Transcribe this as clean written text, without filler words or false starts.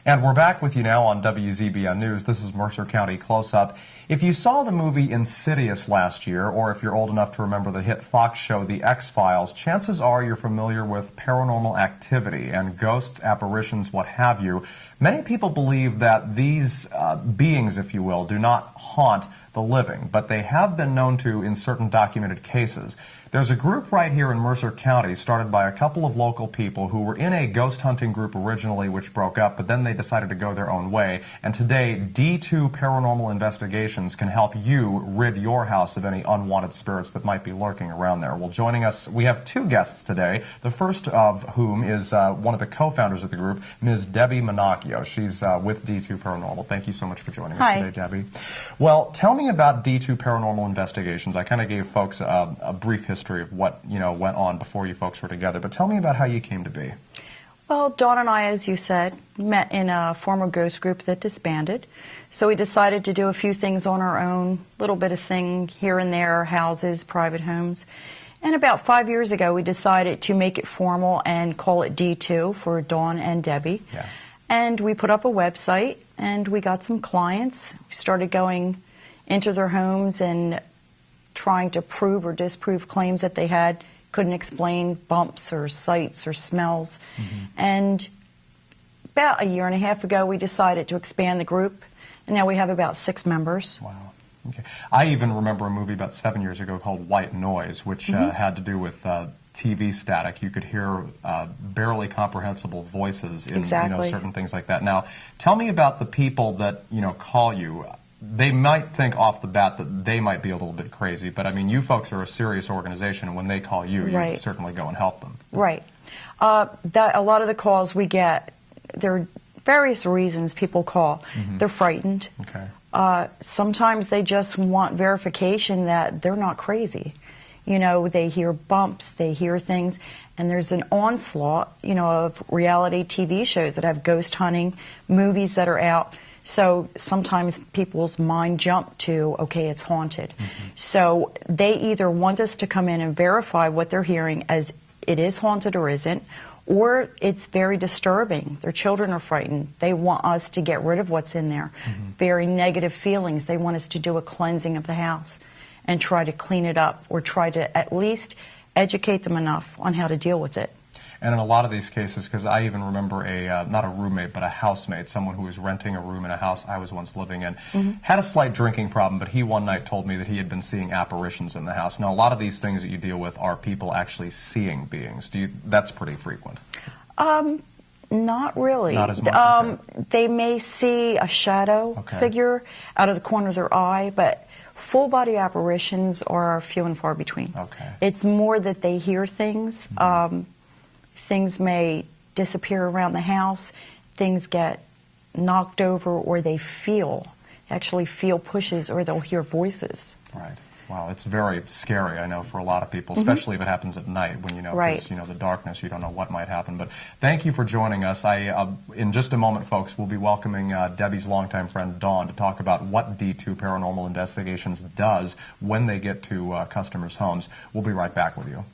And we're back with you now on WZBN News. This is Mercer County Close-Up. If you saw the movie Insidious last year, or if you're old enough to remember the hit Fox show The X-Files, chances are you're familiar with paranormal activity and ghosts, apparitions, what have you. Many people believe that these beings, if you will, do not haunt the living, but they have been known to in certain documented cases. There's a group right here in Mercer County started by a couple of local people who were in a ghost hunting group originally, which broke up, but then they decided to go their own way. And today, D2 Paranormal Investigations can help you rid your house of any unwanted spirits that might be lurking around there. Well, joining us, we have two guests today, the first of whom is one of the co-founders of the group, Ms. Debbie Minacchio. She's with D2 Paranormal. Thank you so much for joining us today, Debbie. Well, tell me about D2 Paranormal Investigations. I kind of gave folks a brief history of what went on before you folks were together, but tell me about how you came to be. Well, Dawn and I, as you said, met in a former ghost group that disbanded, so we decided to do a few things on our own, little bit of thing here and there, houses, private homes. And about 5 years ago, we decided to make it formal and call it D2 for Dawn and Debbie. Yeah. And we put up a website, and we got some clients. We started going into their homes and trying to prove or disprove claims that they had, couldn't explain bumps or sights or smells. And about a year and a half ago, we decided to expand the group, and now we have about 6 members. Wow. Okay. I even remember a movie about 7 years ago called White Noise, which had to do with TV static. You could hear barely comprehensible voices in certain things like that. Now, tell me about the people that call you. They might think off the bat that they might be a little bit crazy, but I mean, you folks are a serious organization, and when they call you, you certainly go and help them. Right. A lot of the calls we get, there are various reasons people call. They're frightened. Okay. Sometimes they just want verification that they're not crazy. They hear bumps, they hear things, and there's an onslaught, of reality TV shows that have ghost hunting, movies that are out. So sometimes people's mind jump to, okay, it's haunted. So they either want us to come in and verify what they're hearing as it is haunted or isn't, or it's very disturbing. Their children are frightened. They want us to get rid of what's in there. Very negative feelings. They want us to do a cleansing of the house and try to clean it up, or try to at least educate them enough on how to deal with it. And in a lot of these cases, because I even remember not a roommate, but a housemate, someone who was renting a room in a house I was once living in, had a slight drinking problem, but he one night told me that he had been seeing apparitions in the house. Now, a lot of these things that you deal with are people actually seeing beings. That's pretty frequent. Not really. Not as much? They may see a shadow figure out of the corner of their eye, but full-body apparitions are few and far between. Okay. It's more that they hear things. Things may disappear around the house, things get knocked over, or they actually feel pushes, or they'll hear voices. Right. Wow, it's very scary, I know, for a lot of people, especially if it happens at night when, the darkness, you don't know what might happen. But thank you for joining us. In just a moment, folks, we'll be welcoming Debbie's longtime friend, Dawn, to talk about what D2 Paranormal Investigations does when they get to customers' homes. We'll be right back with you.